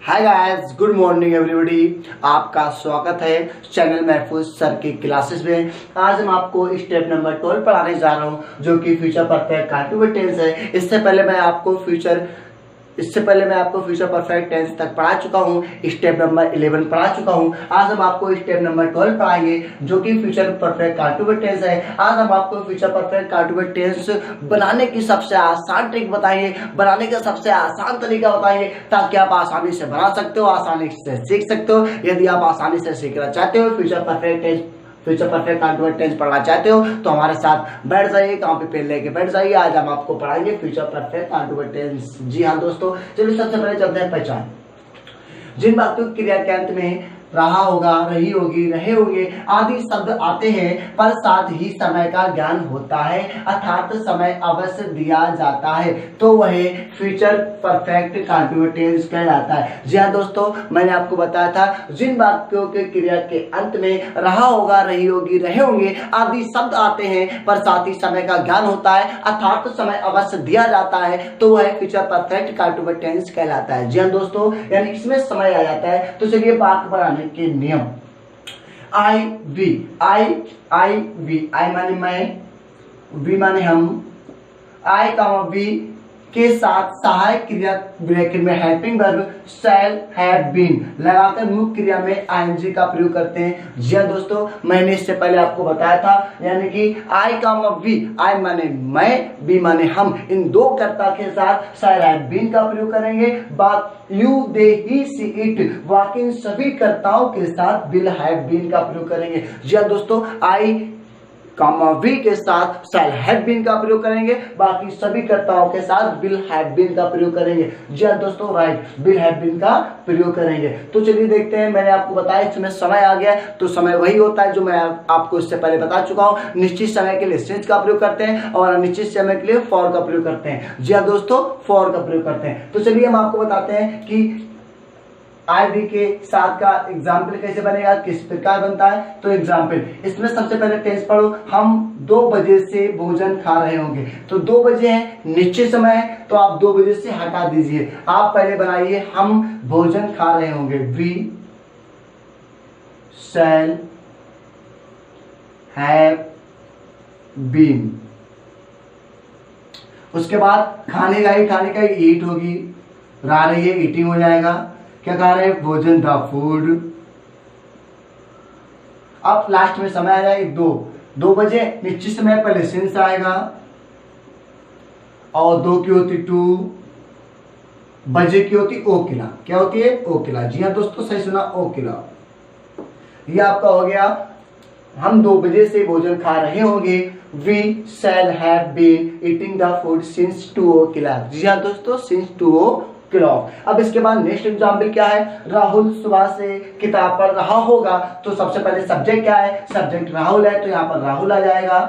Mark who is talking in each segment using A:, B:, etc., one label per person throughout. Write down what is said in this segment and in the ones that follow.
A: Hi guys, good morning everybody. आपका स्वागत है चैनल महफूज सर की क्लासेस में। आज हम आपको स्टेप नंबर 12 पढ़ाने जा रहा हूं, जो कि फ्यूचर परफेक्ट कंटीन्यूअस टेंस है। इससे पहले मैं आपको फ्यूचर परफेक्ट टेंस तक पढ़ा चुका हूं, स्टेप नंबर 11 पढ़ा चुका हूं। आज हम आपको स्टेप नंबर 12 पढ़ाएंगे, जो कि फ्यूचर परफेक्ट कंटीन्यूअस टेंस है। आज हम आपको फ्यूचर परफेक्ट कंटीन्यूअस टेंस बनाने की सबसे आसान ट्रिक बताएंगे, बनाने का सबसे आसान तरीका बताएंगे, ताकि आप आसानी से बना सकते हो, आसानी से सीख सकते हो। यदि आप आसानी से सीखना चाहते हो, फ्यूचर परफेक्ट कंटीन्यूअस टेंस पढ़ना चाहते हो, तो हमारे साथ बैठ जाइए, कॉपी पेन लेके बैठ जाइए। आज हम आपको पढ़ाएंगे फ्यूचर परफेक्ट कंटीन्यूअस टेंस। जी हाँ दोस्तों, चलिए सबसे पहले चलते हैं पहचान। जिन वाक्यों क्रिया के अंत में रहा होगा, रही होगी, रहे होंगे आदि शब्द आते हैं, पर साथ ही समय का ज्ञान होता है, अर्थात समय अवश्य दिया जाता है, तो वह फ्यूचर परफेक्ट कंटीन्यूअस टेंस कहलाता है। जी हाँ दोस्तों, मैंने आपको बताया था, जिन वाक्यों के क्रिया के अंत में रहा होगा, रही होगी, रहे होंगे आदि शब्द आते हैं, पर साथ ही समय का ज्ञान होता है, अर्थात समय अवश्य दिया जाता है, तो वह फ्यूचर परफेक्ट कंटीन्यूअस टेंस कहलाता है। जी हाँ दोस्तों, यानी इसमें समय आ जाता है। तो चलिए बात बनाने के नियम। आई माने मैं, वी माने हम, आई कामा वी के साथ सहायक क्रिया ब्रैकेट में helping verb shall have been लगाकर मुख्य क्रिया में आईएनजी का प्रयोग करते हैं। जी हाँ दोस्तों, मैंने इससे पहले आपको बताया था, यानी कि आई कामा वी, आई माने मैं, बी माने हम, इन दो कर्ता के साथ शैल हैव बीन का प्रयोग करेंगे। बात you, they, he, C, it वाक्य इन सभी कर्ताओं के साथ विल हैव बीन का प्रयोग करेंगे। जी हाँ दोस्तों, आई कामा वी के साथ शैल हैव बीन का प्रयोग करेंगे, बाकी सभी कर्ताओं के साथ विल हैव बीन का प्रयोग करेंगे। जी हाँ दोस्तों, राइट, विल हैव बीन का प्रयोग करेंगे। तो चलिए देखते हैं, मैंने आपको बताया इसमें समय आ गया, तो समय वही होता है जो मैं आपको इससे पहले बता चुका हूं। निश्चित समय के लिए सिंस का प्रयोग करते हैं और अनिश्चित समय के लिए फॉर का प्रयोग करते हैं। जी हाँ दोस्तों, फॉर का प्रयोग करते हैं। तो चलिए हम आपको बताते हैं कि आई वी के साथ का एग्जाम्पल कैसे बनेगा, किस प्रकार बनता है। तो एग्जाम्पल, इसमें सबसे पहले टेंस पढ़ो। हम 2 बजे से भोजन खा रहे होंगे, तो 2 बजे है, निश्चित समय है, तो आप 2 बजे से हटा दीजिए। आप पहले बनाइए, हम भोजन खा रहे होंगे, वी शैल हैव बीन। उसके बाद खाने का ईट होगी, रहा रही है, ईटिंग हो जाएगा। क्या खा रहे हैं, भोजन, द फूड। अब लास्ट में समय आ जाएगा 2 बजे, निश्चित समय पहले सिंस आएगा, और 2 की होती 2, बजे की होती ओकिला। क्या होती है, ओकिला। जी हाँ दोस्तों, सही सुना, ओकिला। ये आपका हो गया, हम 2 बजे से भोजन खा रहे होंगे, we shall have been eating the food since 2 o'clock। जी हाँ दोस्तों, सिंस 2 o'clock। अब इसके बाद नेक्स्ट एग्जाम्पल क्या है, राहुल सुबह से किताब पढ़ रहा होगा। तो सबसे पहले सब्जेक्ट क्या है, सब्जेक्ट राहुल है, तो यहां पर राहुल आ जाएगा।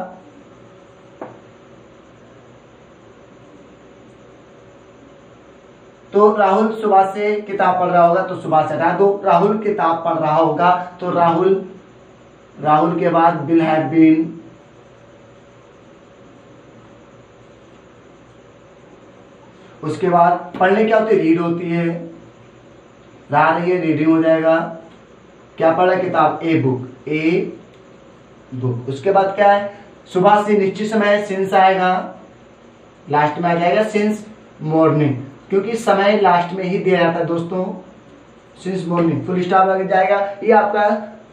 A: तो राहुल सुबह से किताब पढ़ रहा होगा, तो सुबह से हटा दो। राहुल किताब पढ़ रहा होगा, तो राहुल के बाद विल हैव बीन। उसके बाद पढ़ने क्या होती है, रीड होती है, रहा रही है, रीडिंग हो जाएगा। क्या पढ़ा, किताब, ए बुक। उसके बाद क्या है, सुबह से निश्चित समय है, सिंस आएगा, लास्ट में आ जाएगा सिंस मॉर्निंग, क्योंकि समय लास्ट में ही दिया जाता है दोस्तों, सिंस मॉर्निंग, फुल स्टॉप लग जाएगा। ये आपका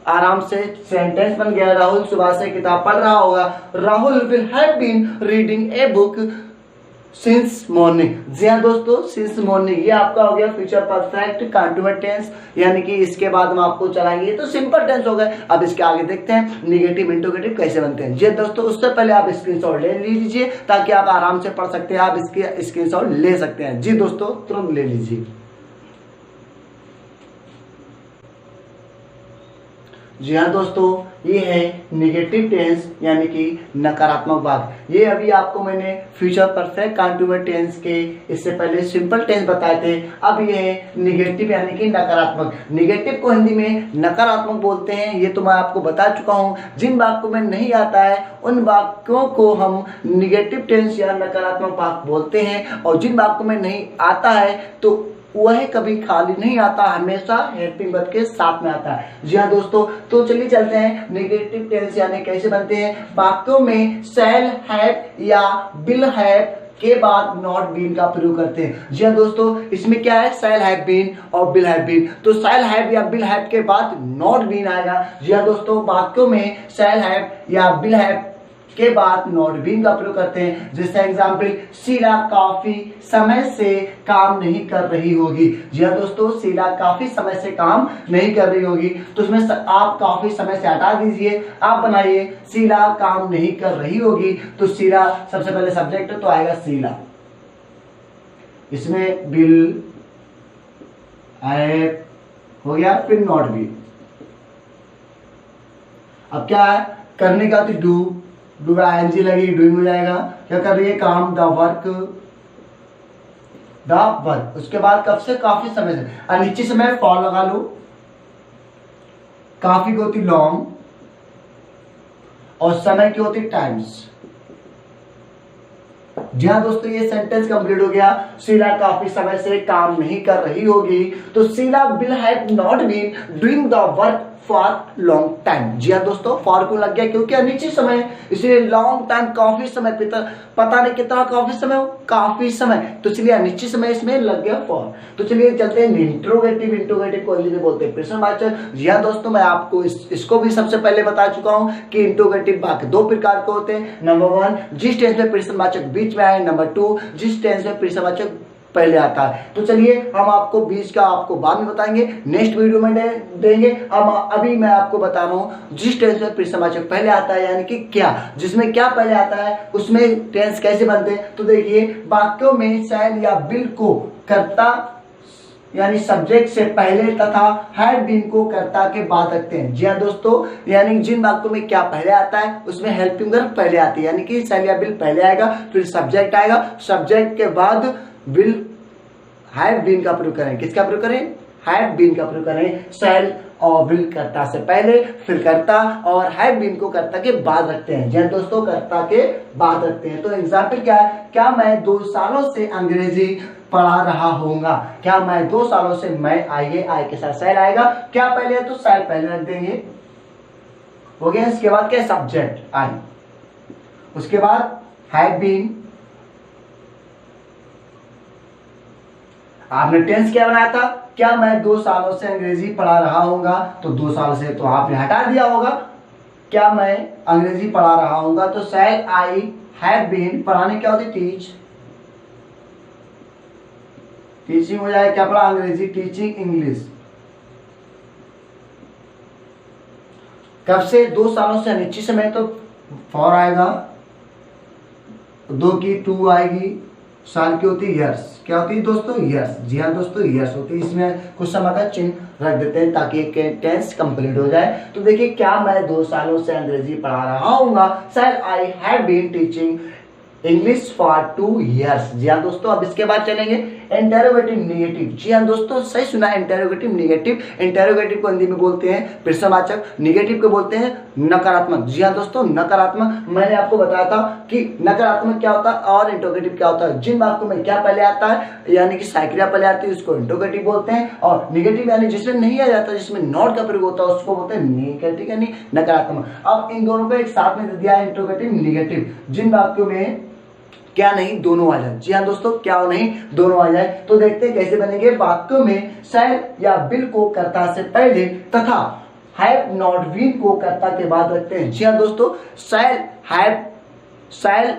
A: आराम से सेंटेंस बन गया। राहुल सुबह से किताब पढ़ रहा होगा, Rahul will have been reading a book since morning. जी हाँ दोस्तों, सिंस मॉर्निंग, ये आपका हो गया फ्यूचर परफेक्ट कंटीन्यूअस टेंस। यानी कि इसके बाद हम आपको चलाएंगे, तो सिंपल टेंस हो गए। अब इसके आगे देखते हैं निगेटिव इंटरोगेटिव कैसे बनते हैं। जी दोस्तों, उससे पहले आप स्क्रीनशॉट ले लीजिए, ताकि आप आराम से पढ़ सकते हैं, आप इसके स्क्रीनशॉट ले सकते हैं। जी दोस्तों, तुरंत ले लीजिए। जी हाँ दोस्तों, ये है निगेटिव टेंस, यानी कि नकारात्मक भाग। ये अभी आपको मैंने फ्यूचर परफेक्ट कंटीन्यूअस टेंस के इससे पहले सिंपल टेंस बताए थे। अब ये है निगेटिव, यानी कि नकारात्मक। निगेटिव को हिंदी में नकारात्मक बोलते हैं, ये तो मैं आपको बता चुका हूँ। जिन वाक्यों में नहीं आता है उन वाक्यों को हम निगेटिव टेंस या नकारात्मक भाग बोलते हैं, और जिन वाक्यों में नहीं आता है तो वह कभी खाली नहीं आता, हमेशा हेल्पिंग वर्ब के साथ में आता है। जी हाँ दोस्तों, तो चलिए चलते हैं नेगेटिव टेंस यानी कैसे बनते हैं। वाक्यों में शैल हैव या विल हैव के बाद नॉट बीन का प्रयोग करते हैं। जी हाँ दोस्तों, इसमें क्या है, शैल हैव बीन और विल हैव बीन, तो शैल हैव या विल हैव के बाद नॉट बीन आएगा। जी हाँ दोस्तों, वाक्यों में शैल हैव या विल हैव के बाद नॉट बीन का प्रयोग करते हैं। जैसे एग्जाम्पल, शीला काफी समय से काम नहीं कर रही होगी। जी हाँ दोस्तों, शीला काफी समय से काम नहीं कर रही होगी, तो उसमें आप काफी समय से हटा दीजिए, आप बनाइए शीला काम नहीं कर रही होगी। तो शीला सबसे पहले सब्जेक्ट तो आएगा शीला, इसमें विल हैव हो गया, फिर नॉट बीन। अब क्या है, करने का तो डू आईएनजी लगी, डूइंग हो जाएगा। क्या कर रही है, काम, द वर्क। उसके बाद कब से, काफी समय से, अनिश्चित समय फॉर लगा लो, काफी की होती लॉन्ग और समय की होती टाइम्स। जी हाँ दोस्तों, ये सेंटेंस कंप्लीट हो गया। शीला काफी समय से काम नहीं कर रही होगी, तो Sheela will have not been doing the work for long time. जी हाँ दोस्तों, फॉर क्यों लग गया, क्योंकि अनिश्चित समय, इसलिए लॉन्ग टाइम काफी समय, पता नहीं कितना काफी समय हो, काफी समय, तो चलिए अनिश्चित समय इसमें लग गया फॉर। तो चलिए चलते हैं इंट्रोगेटिव को हिंदी में बोलते हैं प्रश्नवाचक। जी हाँ दोस्तों, मैं आपको इसको भी सबसे पहले बता चुका हूं कि इंट्रोगेटिव वाक्य दो प्रकार के होते हैं। नंबर 1, जिस टेंस में प्रश्नवाचक बीच में आए। नंबर 2, जिस टेंस में प्रश्नवाचक पहले आता है। तो चलिए हम आपको बीच का आपको बाद में बताएंगे, नेक्स्ट वीडियो में देंगे। अब अभी मैं आपको बता रहा हूं जिस टेंस में प्रश्नवाचक पहले आता है, यानी कि क्या, जिसमें क्या पहले आता है उसमें टेंस कैसे बनते हैं। तो देखिए, वाक्यों में शैल या विल को कर्ता यानी सब्जेक्ट से पहले तथा हैड बीन को कर्ता के बाद रखते हैं। जी हाँ दोस्तों, यानी जिन वाक्यों में क्या पहले आता है उसमें हेल्पिंग वर्ब पहले आती है, यानी कि शैल या विल पहले आएगा, फिर सब्जेक्ट आएगा, सब्जेक्ट के बाद विल हैव बीन का प्रयोग करें। किसका प्रयोग करें, हैव बीन का प्रयोग करें। शैल और विल कर्ता से पहले, फिर कर्ता और हैव बीन को कर्ता के बाद रखते हैं। जी दोस्तों, कर्ता के बाद रखते हैं। तो एग्जाम्पल क्या है, क्या मैं 2 सालों से अंग्रेजी पढ़ा रहा होऊंगा। क्या मैं 2 सालों से, मैं आइए, आय के साथ शैल आएगा, क्या पहले है तो शैल पहले रख देंगे, हो गया। इसके बाद क्या, सब्जेक्ट आई, उसके बाद हैव बीन। आपने टेंस क्या बनाया था, क्या मैं 2 सालों से अंग्रेजी पढ़ा रहा होऊंगा, तो 2 साल से तो आपने हटा दिया होगा, क्या मैं अंग्रेजी पढ़ा रहा होऊंगा, तो शैल आई हैव बीन, पढ़ाने क्या होती, टीचिंग हो जाए, क्या पढ़ा, अंग्रेजी, टीचिंग इंग्लिश। कब से, 2 सालों से अनिश्चित समय, तो फॉर आएगा, 2 की 2 आएगी, साल की होती है ईयर्स, क्या होती है दोस्तों, ईयर्स। जी हाँ दोस्तों, ईयर्स होती है। इसमें कुछ समय का चिन्ह रख देते हैं ताकि टेंस कंप्लीट हो जाए। तो देखिए, क्या मैं 2 सालों से अंग्रेजी पढ़ा रहा हूँगा, shall I have been teaching English for 2 years। जी हाँ दोस्तों, अब इसके बाद चलेंगे इंटेरोगेटिव नेगेटिव। जी हाँ दोस्तों, सही सुना, इंटेरोगेटिव नेगेटिव। इंटेरोगेटिव को हिंदी में बोलते हैं प्रश्नवाचक, नेगेटिव को बोलते हैं नकारात्मक। जी हाँ दोस्तों, नकारात्मक, मैंने आपको बताया था कि नकारात्मक क्या होता है और इंट्रोगेटिव क्या होता है। जिन वाक्यों में क्या पहले आता है यानी कि साइक्रिया पहले आती है उसको इंट्रोगेटिव बोलते हैं, और नेगेटिव यानी जिसमें नहीं आ जाता, जिसमें नॉट का प्रयोग होता है उसको बोलते हैं नेगेटिव यानी नकारात्मक। अब इन दोनों को एक साथ में दिया है, इंट्रोगेटिव नेगेटिव। जिन वाक्यों में क्या नहीं, दोनों आ जाए। जी हाँ दोस्तों, क्या नहीं, दोनों आ जाए। तो देखते हैं कैसे बनेंगे। वाक्यों में शैल या विल को कर्ता से पहले तथा हैव नॉट बीन को कर्ता के बाद रखते हैं। जी हाँ दोस्तों, शैल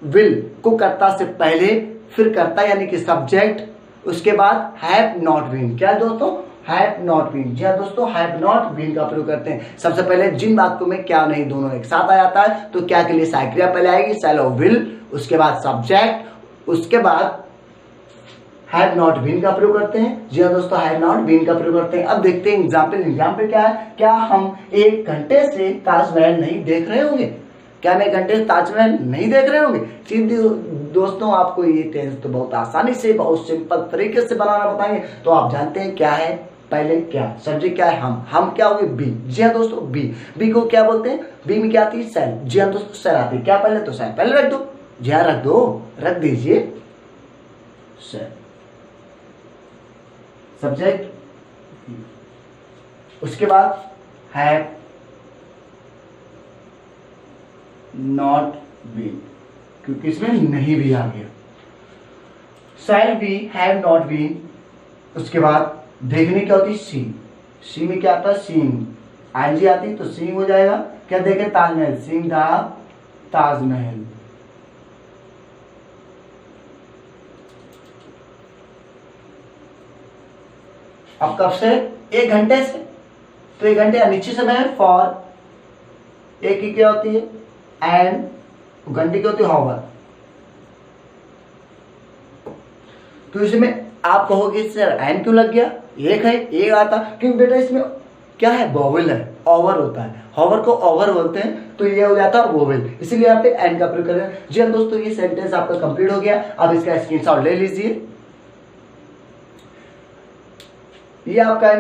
A: विल को कर्ता से पहले, फिर कर्ता यानी कि सब्जेक्ट, उसके बाद हैव नॉट बीन, क्या दोस्तों, हैव नॉट बीन। जी हाँ दोस्तों, हैव नॉट बीन का प्रयोग करते हैं। सबसे पहले जिन वाक्यों में क्या नहीं दोनों एक साथ आ जाता है, तो क्या के लिए साइक्रिया पहले आएगी, शैल और विल, उसके बाद सब्जेक्ट, उसके बाद हैव नॉट बीन का प्रयोग करते हैं। जी हाँ दोस्तों, हैव नॉट बीन का प्रयोग करते हैं। अब देखते हैं एग्जाम्पल क्या है। क्या हम 1 घंटे से ताजमहल नहीं देख रहे होंगे, क्या मैं 1 घंटे से ताजमहल नहीं देख रहे होंगे। सीधे दोस्तों, आपको ये टेंस तो बहुत आसानी से, बहुत सिंपल तरीके से बनाना बताएंगे। तो आप जानते हैं क्या है, पहले क्या सब्जेक्ट क्या है, हम क्या होंगे, बी। जी हाँ दोस्तों, बी को क्या बोलते हैं, बी में क्या आती है, शैल। जी हाँ दोस्तों, शैल आती है, क्या पहले, तो शैल पहले रख दो। जी हाँ, रख दो, रख दीजिए शैल। सब्जेक्ट, उसके बाद हैव नॉट बीन, क्योंकि इसमें नहीं भी आ गया। Shall be, have not been, उसके बाद देखने क्या होती है सी, सी में क्या आता है सीइंग, आईएनजी आती तो सीइंग हो जाएगा। क्या देखे ताजमहल, सीइंग द ताजमहल। अब कब से, 1 घंटे से, तो 1 घंटे अनिश्चित समय है फॉर, एक की क्या होती है एंड, घंटे की होती है हावर। तो इसमें आप कहोगे सर एंड क्यों लग गया, एक है, एक आता, क्योंकि बेटा इसमें क्या है वोवेल है, ओवर होता है, हॉवर को ओवर बोलते हैं, तो ये हो जाता है वोवेल, इसीलिए यहाँ पे एंड का प्रयोग करें। जी हाँ दोस्तों, ये सेंटेंस आपका कंप्लीट हो गया। अब इसका स्क्रीनशॉट ले लीजिए। ये आपका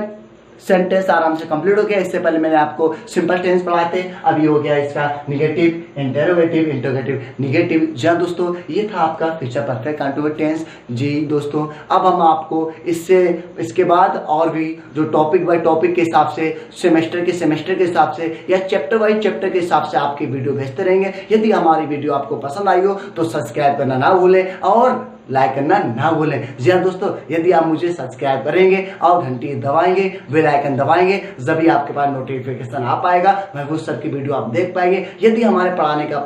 A: सेंटेंस आराम से कंप्लीट हो गया। इससे पहले मैंने आपको सिंपल टेंस पढ़ाए थे, अब ये हो गया इसका निगेटिव, इंटरोगेटिव, इंटरोगेटिव, निगेटिव। जी हाँ दोस्तों, ये था आपका फ्यूचर परफेक्ट कंटिन्यूअस टेंस। जी दोस्तों, अब हम आपको इसके बाद और भी जो टॉपिक बाय टॉपिक के हिसाब से, सेमेस्टर के हिसाब से या चैप्टर बाय चैप्टर के हिसाब से आपकी वीडियो भेजते रहेंगे। यदि हमारी वीडियो आपको पसंद आई हो तो सब्सक्राइब करना ना भूलें और लाइक करना ना भूलें। जी हाँ दोस्तों, यदि आप मुझे सब्सक्राइब करेंगे और घंटी दबाएंगे, बेल आइकन दबाएंगे, जब आपके पास नोटिफिकेशन आ पाएगा, महफूज सर की वीडियो आप देख पाएंगे। यदि हमारे पढ़ाने का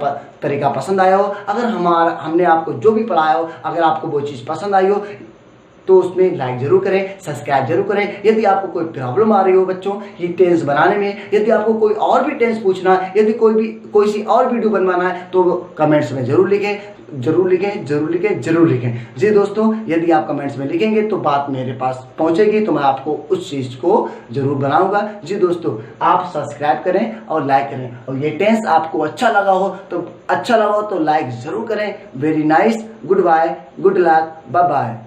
A: तरीका पसंद आया हो, अगर हमने आपको जो भी पढ़ाया हो, अगर आपको वो चीज़ पसंद आई हो तो उसमें लाइक जरूर करें, सब्सक्राइब जरूर करें। यदि आपको कोई प्रॉब्लम आ रही हो बच्चों ये टेंस बनाने में, यदि आपको कोई और भी टेंस पूछना है, यदि कोई सी और वीडियो बनवाना है तो कमेंट्स में जरूर लिखें। जी दोस्तों, यदि आप कमेंट्स में लिखेंगे तो बात मेरे पास पहुंचेगी, तो मैं आपको उस चीज़ को जरूर बनाऊंगा। जी दोस्तों, आप सब्सक्राइब करें और लाइक करें, और ये टेंस आपको अच्छा लगा हो तो लाइक जरूर करें। Very nice, goodbye, good luck, bye bye.